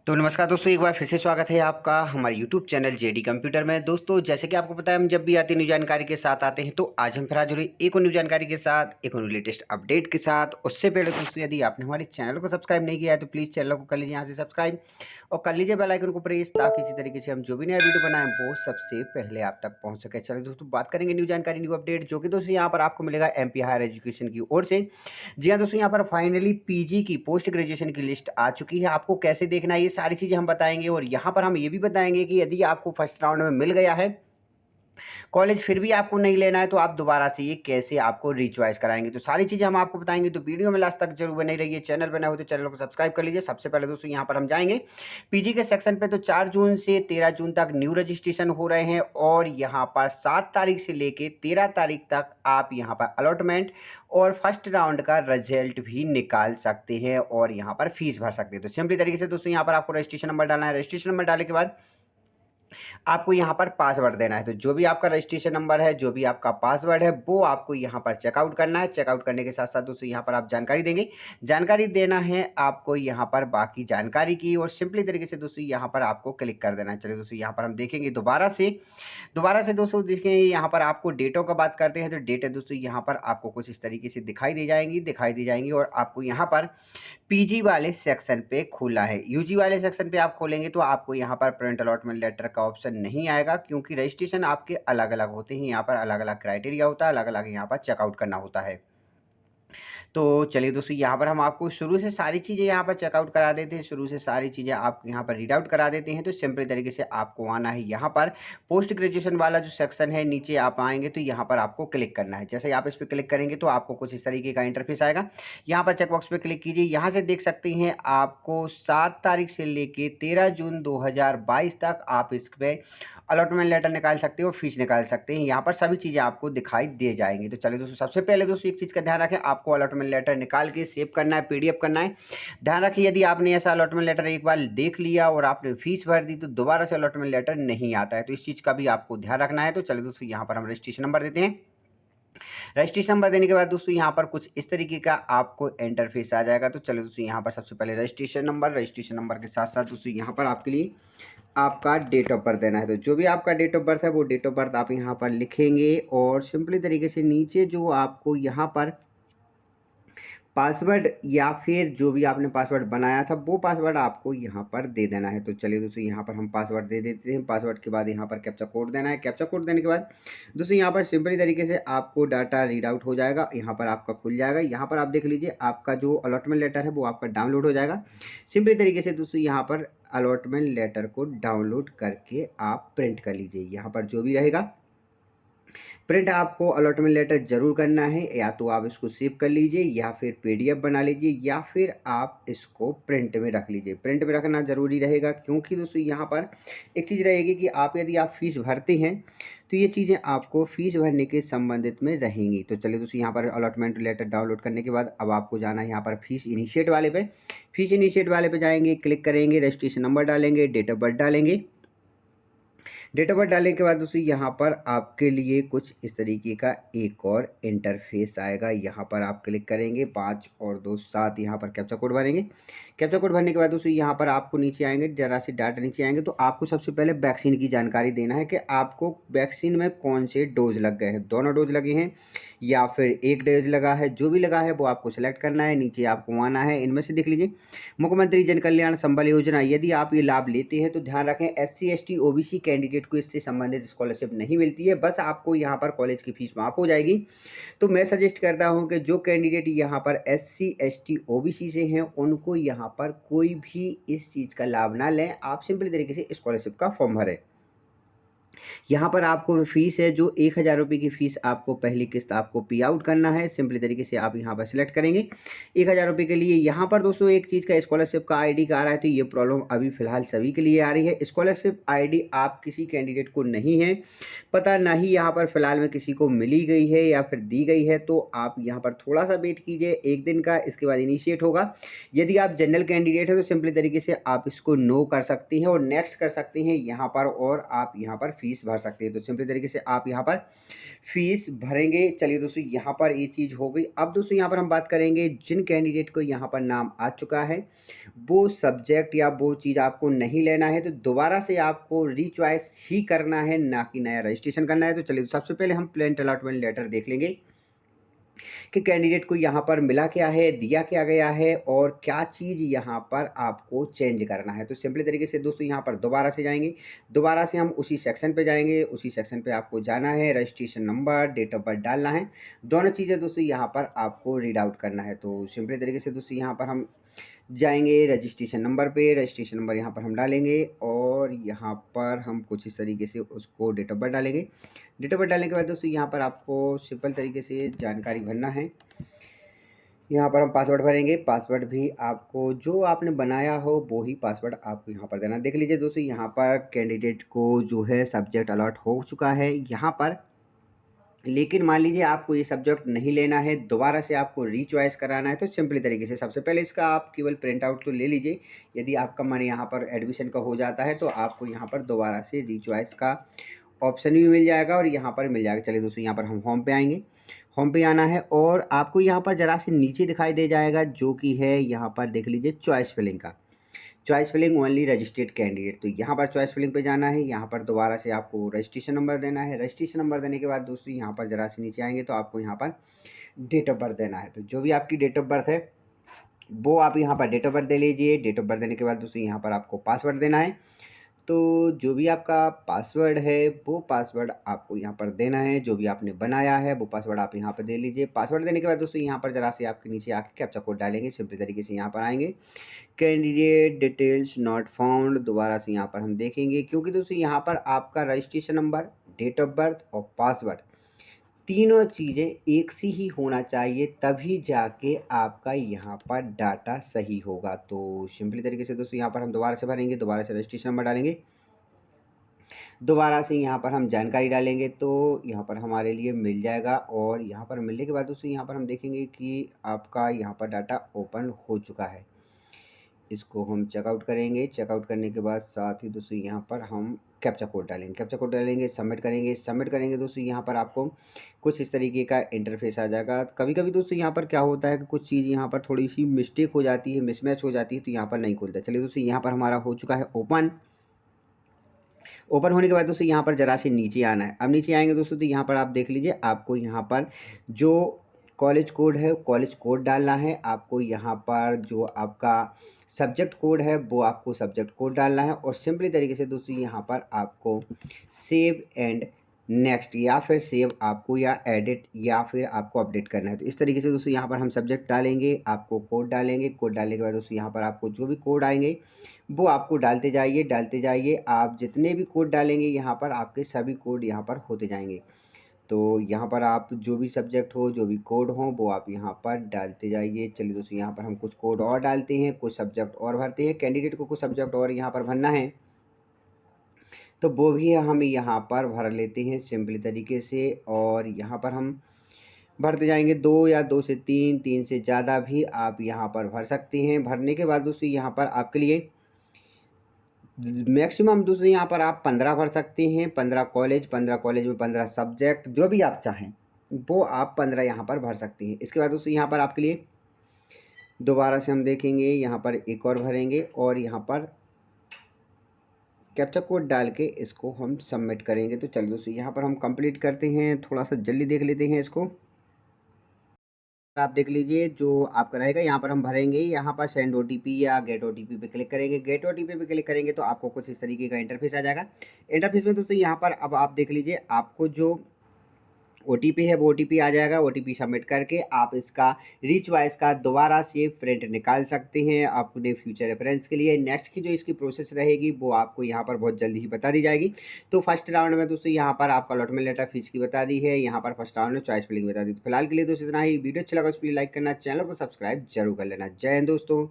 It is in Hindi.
तो नमस्कार दोस्तों, एक बार फिर से स्वागत है आपका हमारे यूट्यूब चैनल जेडी कंप्यूटर में। दोस्तों, जैसे कि आपको पता है, हम जब भी आते न्यू जानकारी के साथ आते हैं, तो आज हम फिर हाजिर हुए एक और न्यू जानकारी के साथ, एक और लेटेस्ट अपडेट के साथ। उससे पहले दोस्तों, यदि आपने हमारे चैनल को सब्सक्राइब नहीं किया है तो प्लीज़ चैनल को कर लीजिए यहाँ से सब्सक्राइब और कर लीजिए बेल आइकन को प्रेस, ताकि इसी तरीके से हम जो भी नया वीडियो बनाएं वो सबसे पहले आप तक पहुँच सके। चलिए दोस्तों, बात करेंगे न्यू जानकारी, न्यू अपडेट, जो कि दोस्तों यहाँ पर आपको मिलेगा एमपी हायर एजुकेशन की ओर से। जी हाँ दोस्तों, यहाँ पर फाइनली पीजी की पोस्ट ग्रेजुएशन की लिस्ट आ चुकी है। आपको कैसे देखना है ये सारी चीज़ें हम बताएंगे, और यहाँ पर हम ये भी बताएंगे कि यदि आपको फर्स्ट राउंड में मिल गया है कॉलेज, फिर भी आपको नहीं लेना है, तो आप दोबारा से ये कैसे आपको रीचॉइस कराएंगे, तो सारी चीज़ें हम आपको बताएंगे। तो वीडियो में लास्ट तक जरूर बने रहिए। चैनल बना हो तो चैनल को सब्सक्राइब कर लीजिए। सबसे पहले दोस्तों यहाँ पर हम जाएंगे पीजी के सेक्शन पे। तो 4 जून से 13 जून तक न्यू रजिस्ट्रेशन हो रहे हैं, और यहाँ पर 7 तारीख से लेके 13 तारीख तक आप यहाँ पर अलॉटमेंट और फर्स्ट राउंड का रिजल्ट भी निकाल सकते हैं, और यहाँ पर फीस भर सकते हैं। तो सिंपली तरीके से दोस्तों यहाँ पर आपको रजिस्ट्रेशन नंबर डालना है। रजिस्ट्रेशन नंबर डालने के बाद आपको यहाँ पर पासवर्ड देना है। तो जो भी आपका रजिस्ट्रेशन नंबर है, जो भी आपका पासवर्ड है, वो आपको यहाँ पर चेकआउट करना है। चेकआउट करने के साथ साथ दोस्तों यहाँ पर आप जानकारी देंगे। जानकारी देना है आपको यहाँ पर बाकी जानकारी की, और सिंपली तरीके से दोस्तों यहाँ पर आपको क्लिक कर देना है। चलिए दोस्तों यहाँ पर हम देखेंगे दोबारा से दोस्तों देखेंगे यहाँ पर आपको डेटों का बात करते हैं। तो डेट है दोस्तों यहाँ पर आपको कुछ इस तरीके से दिखाई दे जाएंगी, और आपको यहाँ पर पीजी वाले सेक्शन पे खुला है। यूजी वाले सेक्शन पे आप खोलेंगे तो आपको यहाँ पर प्रिंट अलॉटमेंट लेटर का ऑप्शन नहीं आएगा, क्योंकि रजिस्ट्रेशन आपके अलग अलग होते हैं। यहाँ पर अलग अलग क्राइटेरिया होता है, अलग अलग यहाँ पर चेकआउट करना होता है। तो चलिए दोस्तों, यहाँ पर हम आपको शुरू से सारी चीज़ें यहाँ पर चेकआउट करा देते हैं, शुरू से सारी चीज़ें आप यहाँ पर रीड आउट करा देते हैं। तो सिंपल तरीके से आपको आना है यहाँ पर पोस्ट ग्रेजुएशन वाला जो सेक्शन है, नीचे आप आएंगे तो यहाँ पर आपको क्लिक करना है। जैसे ही आप इस पर क्लिक करेंगे तो आपको कुछ इस तरीके का इंटरफेस आएगा। यहाँ पर चेकबॉक्स पे क्लिक कीजिए। यहाँ से देख सकते हैं आपको 7 तारीख से लेके 13 जून 2022 तक आप इस पे अलॉटमेंट लेटर निकाल सकते हो, फीस निकाल सकते हैं। यहाँ पर सभी चीज़ें आपको दिखाई दे जाएंगी। तो चलिए दोस्तों, सबसे पहले दोस्तों एक चीज़ का ध्यान रखें, आपको अलॉटमेंट लेटर निकाल के सेव करना है, पीडीएफ करना है। ध्यान रखिए, यदि आपने ऐसा अलॉटमेंट लेटर एक बार देख लिया और आपने फीस भर दी, तो दोबारा से अलॉटमेंट लेटर नहीं आता है। तो इस चीज़ का भी आपको ध्यान रखना है। तो चलिए दोस्तों, यहाँ पर हम रजिस्ट्रेशन नंबर देते हैं। रजिस्ट्रेशन नंबर देने के बाद दोस्तों यहाँ पर कुछ इस तरीके का आपको इंटरफेस आ जाएगा। तो चलिए दोस्तों, यहाँ पर सबसे पहले रजिस्ट्रेशन नंबर के साथ साथ दोस्तों यहाँ पर आपके लिए आपका डेट ऑफ बर्थ देना है। तो जो भी आपका डेट ऑफ बर्थ है, वो डेट ऑफ बर्थ आप यहाँ पर लिखेंगे, और सिंपली तरीके से नीचे जो आपको यहाँ पर पासवर्ड या फिर जो भी आपने पासवर्ड बनाया था, वो पासवर्ड आपको यहाँ पर दे देना है। तो चलिए दोस्तों, यहाँ पर हम पासवर्ड दे देते हैं। पासवर्ड के बाद यहाँ पर कैप्चा कोड देना है। कैप्चा कोड देने के बाद दोस्तों यहाँ पर सिंपली तरीके से आपको डाटा रीड आउट हो जाएगा, यहाँ पर आपका खुल जाएगा। यहाँ पर आप देख लीजिए, आपका जो अलॉटमेंट लेटर है वो आपका डाउनलोड हो जाएगा। सिंपली तरीके से दोस्तों यहाँ पर अलॉटमेंट लेटर को डाउनलोड करके आप प्रिंट कर लीजिए। यहाँ पर जो भी रहेगा, प्रिंट आपको अलॉटमेंट लेटर जरूर करना है। या तो आप इसको सेव कर लीजिए, या फिर पीडीएफ बना लीजिए, या फिर आप इसको प्रिंट में रख लीजिए। प्रिंट में रखना ज़रूरी रहेगा, क्योंकि दोस्तों यहाँ पर एक चीज़ रहेगी कि यदि आप फीस भरते हैं तो ये चीज़ें आपको फीस भरने के संबंधित में रहेंगी। तो चलिए दोस्तों, यहाँ पर अलॉटमेंट लेटर डाउनलोड करने के बाद अब आपको जाना है यहाँ पर फीस इनिशिएट वाले पे। फीस इनिशिएट वाले पे जाएंगे, क्लिक करेंगे, रजिस्ट्रेशन नंबर डालेंगे, डेट ऑफ बर्थ डालेंगे। डेट ऑफ बर्थ डालने के बाद दोस्तों यहाँ पर आपके लिए कुछ इस तरीके का एक और इंटरफेस आएगा। यहाँ पर आप क्लिक करेंगे, 5 और 2 7, यहाँ पर कैप्चा कोड भरेंगे। कैप्चा कोड भरने के बाद दोस्तों यहाँ पर आपको नीचे आएंगे, जरा सी डाटा नीचे आएंगे, तो आपको सबसे पहले वैक्सीन की जानकारी देना है कि आपको वैक्सीन में कौन से डोज लग गए हैं। दोनों डोज लगे हैं या फिर एक डोज लगा है, जो भी लगा है वो आपको सेलेक्ट करना है। नीचे आपको आना है, इनमें से देख लीजिए मुख्यमंत्री जन कल्याण संबल योजना। यदि आप ये लाभ लेते हैं तो ध्यान रखें, SC ST OBC कैंडिडेट को इससे संबंधित स्कॉलरशिप नहीं मिलती है, बस आपको यहाँ पर कॉलेज की फीस माफ हो जाएगी। तो मैं सजेस्ट करता हूँ कि जो कैंडिडेट यहाँ पर SC ST OBC से हैं, उनको यहाँ पर कोई भी इस चीज़ का लाभ ना लें। आप सिंपली तरीके से स्कॉलरशिप का फॉर्म भरें। यहाँ पर आपको फीस है जो 1000 रुपये की फ़ीस आपको पहली किस्त आपको पे आउट करना है। सिंपली तरीके से आप यहाँ पर सिलेक्ट करेंगे 1000 रुपये के लिए। यहाँ पर दोस्तों एक चीज़ का स्कॉलरशिप का आईडी का आ रहा है, तो ये प्रॉब्लम अभी फ़िलहाल सभी के लिए आ रही है। स्कॉलरशिप आईडी आप किसी कैंडिडेट को नहीं है पता, ना ही यहाँ पर फ़िलहाल में किसी को मिली गई है या फिर दी गई है, तो आप यहाँ पर थोड़ा सा वेट कीजिए 1 दिन का, इसके बाद इनिशिएट होगा। यदि आप जनरल कैंडिडेट हैं तो सिंपली तरीके से आप इसको नो कर सकते हैं और नेक्स्ट कर सकते हैं यहाँ पर, और आप यहाँ पर फीस फ़ीस भर सकते हैं। तो सिंपली तरीके से आप यहाँ पर फ़ीस भरेंगे। चलिए दोस्तों, यहाँ पर ये चीज़ हो गई। अब दोस्तों यहाँ पर हम बात करेंगे जिन कैंडिडेट को यहाँ पर नाम आ चुका है, वो सब्जेक्ट या वो चीज़ आपको नहीं लेना है, तो दोबारा से आपको रीचॉइस ही करना है, ना कि नया रजिस्ट्रेशन करना है। तो चलिए सबसे पहले हम प्लेन अलॉटमेंट लेटर देख लेंगे कि कैंडिडेट को यहाँ पर मिला क्या है, दिया क्या गया है और क्या चीज़ यहाँ पर आपको चेंज करना है। तो सिंपली तरीके से दोस्तों यहाँ पर दोबारा से जाएंगे, दोबारा से हम उसी सेक्शन पे जाएंगे। उसी सेक्शन पे आपको जाना है, registration number, date of birth डालना है। दोनों चीज़ें दोस्तों यहाँ पर आपको रीड आउट करना है। तो सिंपली तरीके से दोस्तों यहाँ पर हम जाएंगे रजिस्ट्रेशन नंबर पे, रजिस्ट्रेशन नंबर यहाँ पर हम डालेंगे और यहाँ पर हम कुछ इस तरीके से उसको डेट ऑफ बर्थ डालेंगे। डेट ऑफ बर्थ डालने के बाद दोस्तों यहाँ पर आपको सिंपल तरीके से जानकारी भरना है। यहाँ पर हम पासवर्ड भरेंगे। पासवर्ड भी आपको जो आपने बनाया हो वो ही पासवर्ड आपको यहाँ पर देना। देख लीजिए दोस्तों, यहाँ पर कैंडिडेट को जो है सब्जेक्ट अलॉट हो चुका है यहाँ पर। लेकिन मान लीजिए आपको ये सब्जेक्ट नहीं लेना है, दोबारा से आपको रीचॉइस कराना है, तो सिंपली तरीके से सबसे पहले इसका आप केवल प्रिंट आउट तो ले लीजिए। यदि आपका मन यहाँ पर एडमिशन का हो जाता है तो आपको यहाँ पर दोबारा से रीचॉइस का ऑप्शन भी मिल जाएगा और यहाँ पर मिल जाएगा। चलिए दोस्तों, यहाँ पर हम होम पे आएंगे। होम पे आना है और आपको यहाँ पर ज़रा से नीचे दिखाई दे जाएगा, जो कि है यहाँ पर देख लीजिए चॉइस फिलिंग का। Choice filling only registered candidate, तो यहाँ पर चॉइस फिलिंग पे जाना है। यहाँ पर दोबारा से आपको रजिस्ट्रेशन नंबर देना है। रजिस्ट्रेशन नंबर देने के बाद दोस्तों यहाँ पर ज़रा से नीचे आएंगे तो आपको यहाँ पर डेट ऑफ बर्थ देना है। तो जो भी आपकी डेट ऑफ बर्थ है वो आप यहाँ पर डेट ऑफ बर्थ दे लीजिए। डेट ऑफ बर्थ देने के बाद दोस्तों यहाँ पर आपको पासवर्ड देना है। तो जो भी आपका पासवर्ड है वो पासवर्ड आपको यहाँ पर देना है। जो भी आपने बनाया है वो पासवर्ड आप यहाँ पर दे लीजिए। पासवर्ड देने के बाद दोस्तों यहाँ पर ज़रा से आपके नीचे आके कैप्चा कोड डालेंगे। सिंपली तरीके से यहाँ पर आएंगे, कैंडिडेट डिटेल्स नॉट फाउंड, दोबारा से यहाँ पर हम देखेंगे, क्योंकि दोस्तों यहाँ पर आपका registration number, date of birth और पासवर्ड तीनों चीज़ें एक सी ही होना चाहिए, तभी जाके आपका यहाँ पर डाटा सही होगा। तो सिंपली तरीके से दोस्तों यहाँ पर हम दोबारा से भरेंगे, दोबारा से रजिस्ट्रेशन नंबर डालेंगे, दोबारा से यहाँ पर हम जानकारी डालेंगे तो यहाँ पर हमारे लिए मिल जाएगा। और यहाँ पर मिलने के बाद दोस्तों यहाँ पर हम देखेंगे कि आपका यहाँ पर डाटा ओपन हो चुका है। इसको हम चेकआउट करेंगे। चेकआउट करने के बाद साथ ही दोस्तों यहाँ पर हम कैप्चा कोड डालेंगे। कैप्चा कोड डालेंगे, सबमिट करेंगे। सबमिट करेंगे दोस्तों यहाँ पर आपको कुछ इस तरीके का इंटरफेस आ जाएगा। कभी कभी दोस्तों यहाँ पर क्या होता है कि कुछ चीज़ यहाँ पर थोड़ी सी मिस्टेक हो जाती है, मिसमैच हो जाती है, तो यहाँ पर नहीं खुलता। चलिए दोस्तों, यहाँ पर हमारा हो चुका है ओपन। ओपन होने के बाद दोस्तों यहाँ पर ज़रा से नीचे आना है। अब नीचे आएंगे दोस्तों तो यहाँ पर आप देख लीजिए, आपको यहाँ पर जो कॉलेज कोड है कॉलेज कोड डालना है। आपको यहाँ पर जो आपका सब्जेक्ट कोड है वो आपको सब्जेक्ट कोड डालना है। और सिंपली तरीके से दोस्तों यहाँ पर आपको सेव एंड नेक्स्ट या फिर सेव आपको या एडिट या फिर आपको अपडेट करना है। तो इस तरीके से दोस्तों यहाँ पर हम सब्जेक्ट डालेंगे, आपको कोड डालेंगे। कोड डालने के बाद दोस्तों यहाँ पर आपको जो भी कोड आएंगे वो आपको डालते जाइए, डालते जाइए। आप जितने भी कोड डालेंगे यहाँ पर आपके सभी कोड यहाँ पर होते जाएंगे। तो यहाँ पर आप जो भी सब्जेक्ट हो, जो भी कोड हो, वो आप यहाँ पर डालते जाइए। चलिए दोस्तों, यहाँ पर हम कुछ कोड और डालते हैं, कुछ सब्जेक्ट और भरते हैं। कैंडिडेट को कुछ सब्जेक्ट और यहाँ पर भरना है तो वो भी हम यहाँ पर भर लेते हैं सिंपली तरीके से। और यहाँ पर हम भरते जाएंगे, 2 या 2 से 3, 3 से ज़्यादा भी आप यहाँ पर भर सकते हैं। भरने के बाद दोस्तों यहाँ पर आपके लिए मैक्सिमम दोस्तों यहाँ पर आप 15 भर सकते हैं। 15 कॉलेज में 15 सब्जेक्ट, जो भी आप चाहें वो आप 15 यहाँ पर भर सकते हैं। इसके बाद दोस्तों यहाँ पर आपके लिए दोबारा से हम देखेंगे, यहाँ पर एक और भरेंगे और यहाँ पर कैप्चा कोड डाल के इसको हम सबमिट करेंगे। तो चलिए दोस्तों यहाँ पर हम कंप्लीट करते हैं, थोड़ा सा जल्दी देख लेते हैं इसको। आप देख लीजिए जो आपका रहेगा, यहाँ पर हम भरेंगे, यहाँ पर सेंड ओटीपी या गेट ओटीपी पे क्लिक करेंगे। गेट ओटीपी पे क्लिक करेंगे तो आपको कुछ इस तरीके का इंटरफेस आ जाएगा। इंटरफेस में दोस्तों यहाँ पर अब आप देख लीजिए, आपको जो ओटीपी है वो ओटीपी आ जाएगा। ओटीपी सबमिट करके आप इसका रीचॉइस का दोबारा से प्रिंट निकाल सकते हैं अपने फ्यूचर रेफरेंस के लिए। नेक्स्ट की जो इसकी प्रोसेस रहेगी वो आपको यहाँ पर बहुत जल्दी ही बता दी जाएगी। तो फर्स्ट राउंड में दोस्तों यहाँ पर आपका अलॉटमेंट लेटर फीस की बता दी है, यहाँ पर फर्स्ट राउंड में चॉइस फिलिंग बता दी। तो फिलहाल के लिए दोस्तों इतना ही। वीडियो अच्छा लगा तो प्लीज लाइक करना, चैनल को सब्सक्राइब जरूर कर लेना। जय हिंद दोस्तों।